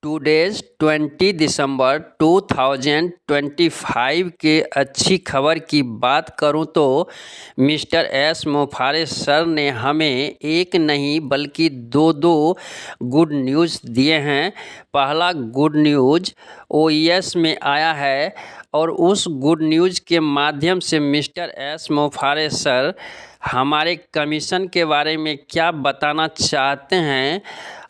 Today's 20 दिसंबर 2025 के अच्छी खबर की बात करूं तो मिस्टर एस मोफारे सर ने हमें एक नहीं बल्कि दो गुड न्यूज़ दिए हैं। पहला गुड न्यूज़ ओईएस में आया है और उस गुड न्यूज़ के माध्यम से मिस्टर एस मोफारे सर हमारे कमीशन के बारे में क्या बताना चाहते हैं।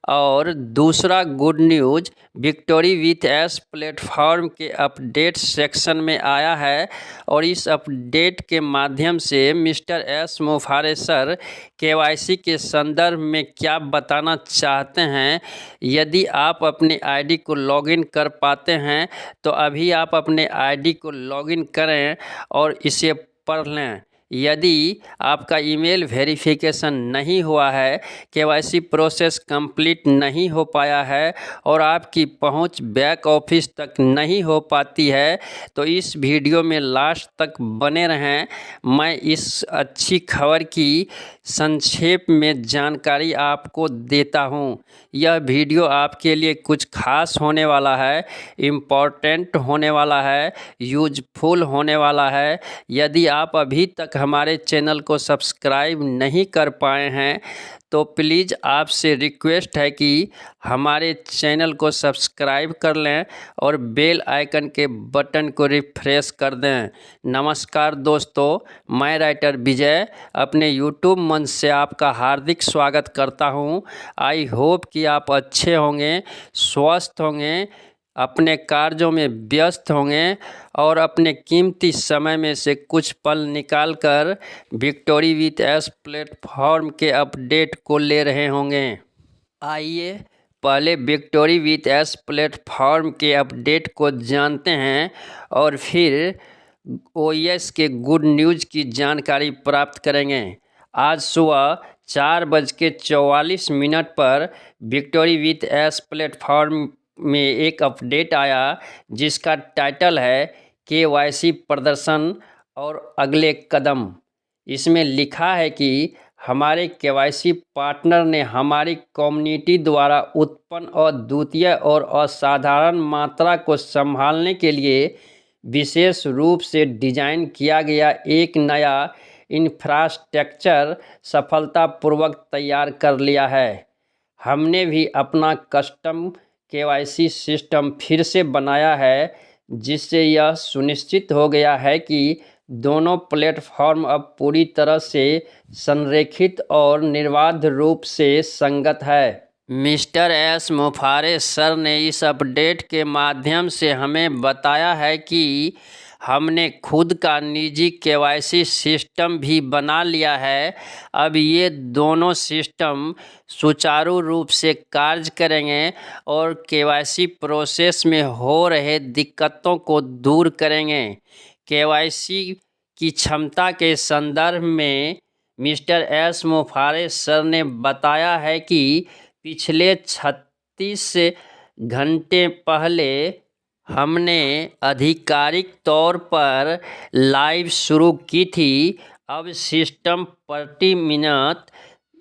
और दूसरा good news victory with S platform के अपडेट सेक्शन में आया है और इस अपडेट के माध्यम से मिस्टर एस मोफारे सर केवाईसी के संदर्भ में क्या बताना चाहते हैं। यदि आप अपने आईडी को लॉगिन कर पाते हैं तो अभी आप अपने आईडी को लॉगिन करें और इसे पढ़ लें। यदि आपका ईमेल वेरिफिकेशन नहीं हुआ है, केवाईसी प्रोसेस कंप्लीट नहीं हो पाया है और आपकी पहुंच बैक ऑफिस तक नहीं हो पाती है तो इस वीडियो में लास्ट तक बने रहें। मैं इस अच्छी खबर की संक्षेप में जानकारी आपको देता हूं। यह वीडियो आपके लिए कुछ खास होने वाला है, इम्पोर्टेंट होने वाला है, यूजफुल होने वाला है। यदि आप अभी तक हमारे चैनल को सब्सक्राइब नहीं कर पाए हैं तो प्लीज़ आपसे रिक्वेस्ट है कि हमारे चैनल को सब्सक्राइब कर लें और बेल आइकन के बटन को रिफ्रेश कर दें। नमस्कार दोस्तों, मैं राइटर विजय अपने यूट्यूब मंच से आपका हार्दिक स्वागत करता हूं। आई होप कि आप अच्छे होंगे, स्वस्थ होंगे, अपने कार्यों में व्यस्त होंगे और अपने कीमती समय में से कुछ पल निकालकर विक्टोरी विथ एस प्लेटफॉर्म के अपडेट को ले रहे होंगे। आइए पहले विक्टोरी विथ एस प्लेटफॉर्म के अपडेट को जानते हैं और फिर ओईएस के गुड न्यूज़ की जानकारी प्राप्त करेंगे। आज सुबह 4:44 पर विक्टोरी विथ एस प्लेटफॉर्म में एक अपडेट आया जिसका टाइटल है केवाईसी प्रदर्शन और अगले कदम। इसमें लिखा है कि हमारे केवाईसी पार्टनर ने हमारी कम्युनिटी द्वारा उत्पन्न अद्वितीय और असाधारण मात्रा को संभालने के लिए विशेष रूप से डिजाइन किया गया एक नया इंफ्रास्ट्रक्चर सफलतापूर्वक तैयार कर लिया है। हमने भी अपना कस्टम केवाईसी सिस्टम फिर से बनाया है जिससे यह सुनिश्चित हो गया है कि दोनों प्लेटफॉर्म अब पूरी तरह से संरेखित और निर्बाध रूप से संगत है। मिस्टर एस मोफारे सर ने इस अपडेट के माध्यम से हमें बताया है कि हमने खुद का निजी केवाईसी सिस्टम भी बना लिया है। अब ये दोनों सिस्टम सुचारू रूप से कार्य करेंगे और केवाईसी प्रोसेस में हो रहे दिक्कतों को दूर करेंगे। केवाईसी की क्षमता के संदर्भ में मिस्टर एस मोफारे सर ने बताया है कि पिछले 36 घंटे पहले हमने आधिकारिक तौर पर लाइव शुरू की थी। अब सिस्टम प्रति मिनट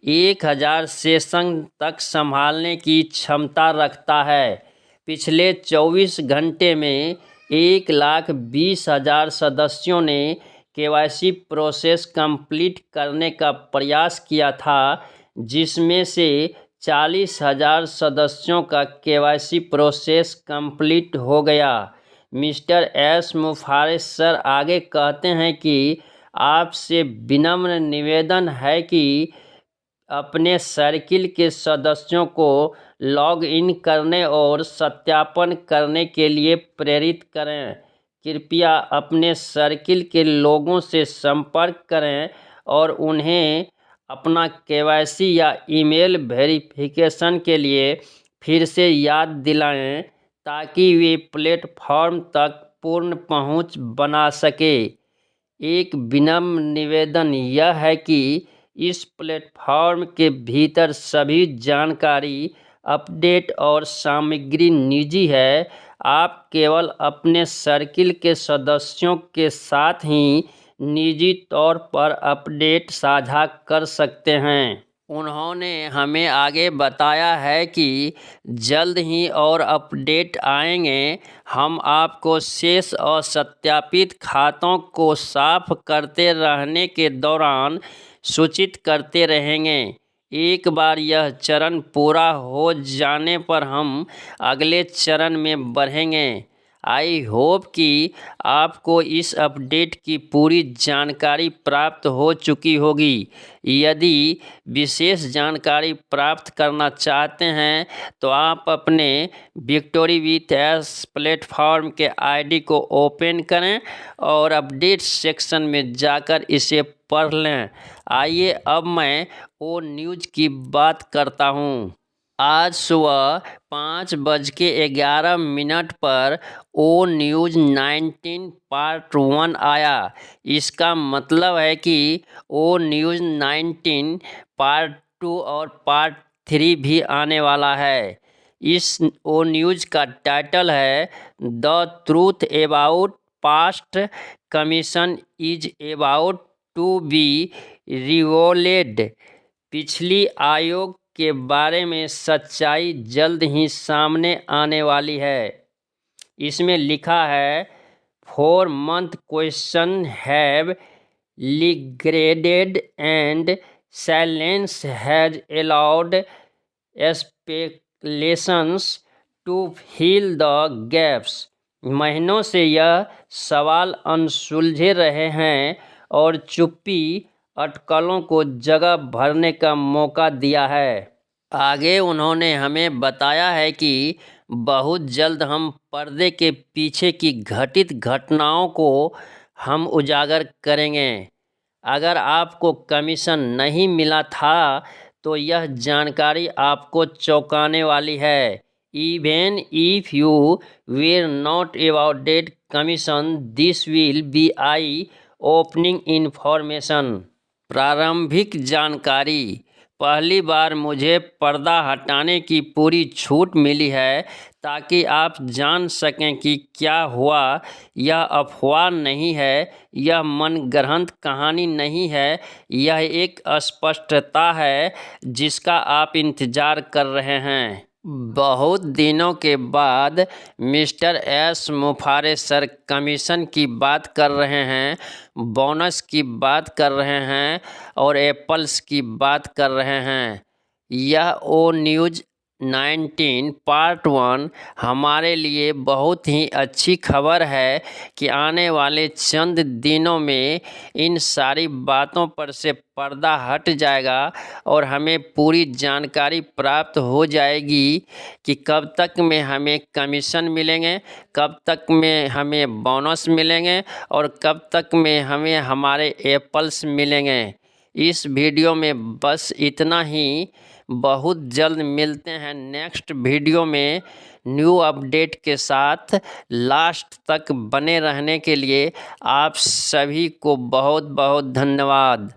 1000 सेशन तक संभालने की क्षमता रखता है। पिछले 24 घंटे में 1,20,000 सदस्यों ने केवाईसी प्रोसेस कंप्लीट करने का प्रयास किया था, जिसमें से 40,000 सदस्यों का केवाईसी प्रोसेस कंप्लीट हो गया। मिस्टर एस मोफारे सर आगे कहते हैं कि आपसे विनम्र निवेदन है कि अपने सर्किल के सदस्यों को लॉग इन करने और सत्यापन करने के लिए प्रेरित करें। कृपया अपने सर्किल के लोगों से संपर्क करें और उन्हें अपना केवाईसी या ईमेल वेरिफिकेशन के लिए फिर से याद दिलाएं ताकि वे प्लेटफॉर्म तक पूर्ण पहुंच बना सके। एक विनम्र निवेदन यह है कि इस प्लेटफॉर्म के भीतर सभी जानकारी, अपडेट और सामग्री निजी है। आप केवल अपने सर्किल के सदस्यों के साथ ही निजी तौर पर अपडेट साझा कर सकते हैं। उन्होंने हमें आगे बताया है कि जल्द ही और अपडेट आएंगे। हम आपको शेष असत्यापित खातों को साफ करते रहने के दौरान सूचित करते रहेंगे। एक बार यह चरण पूरा हो जाने पर हम अगले चरण में बढ़ेंगे। आई होप कि आपको इस अपडेट की पूरी जानकारी प्राप्त हो चुकी होगी। यदि विशेष जानकारी प्राप्त करना चाहते हैं तो आप अपने विक्टोरी विथ एस प्लेटफॉर्म के आईडी को ओपन करें और अपडेट सेक्शन में जाकर इसे पढ़ लें। आइए अब मैं ओ न्यूज़ की बात करता हूँ। आज सुबह 5:11 पर ओ न्यूज़ 19 पार्ट 1 आया। इसका मतलब है कि ओ न्यूज़ 19 पार्ट 2 और पार्ट 3 भी आने वाला है। इस ओ न्यूज़ का टाइटल है the truth about past commission is about to be revealed. पिछली आयोग के बारे में सच्चाई जल्द ही सामने आने वाली है। इसमें लिखा है 4 month question have lingered and silence has allowed speculations to fill the gaps. महीनों से यह सवाल अनसुलझे रहे हैं और चुप्पी अटकलों को जगह भरने का मौका दिया है। आगे उन्होंने हमें बताया है कि बहुत जल्द हम पर्दे के पीछे की घटित घटनाओं को हम उजागर करेंगे। अगर आपको कमीशन नहीं मिला था तो यह जानकारी आपको चौंकाने वाली है। Even if you were not awarded commission, this will be eye opening information. प्रारंभिक जानकारी। पहली बार मुझे पर्दा हटाने की पूरी छूट मिली है ताकि आप जान सकें कि क्या हुआ। यह अफवाह नहीं है, यह मनगढ़ंत कहानी नहीं है, यह एक स्पष्टता है जिसका आप इंतजार कर रहे हैं। बहुत दिनों के बाद मिस्टर एस मुफारेसर कमीशन की बात कर रहे हैं, बोनस की बात कर रहे हैं और एप्पल्स की बात कर रहे हैं। यह ओ न्यूज़ 19 पार्ट 1 हमारे लिए बहुत ही अच्छी खबर है कि आने वाले चंद दिनों में इन सारी बातों पर से पर्दा हट जाएगा और हमें पूरी जानकारी प्राप्त हो जाएगी कि कब तक में हमें कमीशन मिलेंगे, कब तक में हमें बोनस मिलेंगे और कब तक में हमें हमारे एप्पल्स मिलेंगे। इस वीडियो में बस इतना ही। बहुत जल्द मिलते हैं नेक्स्ट वीडियो में न्यू अपडेट के साथ। लास्ट तक बने रहने के लिए आप सभी को बहुत बहुत धन्यवाद।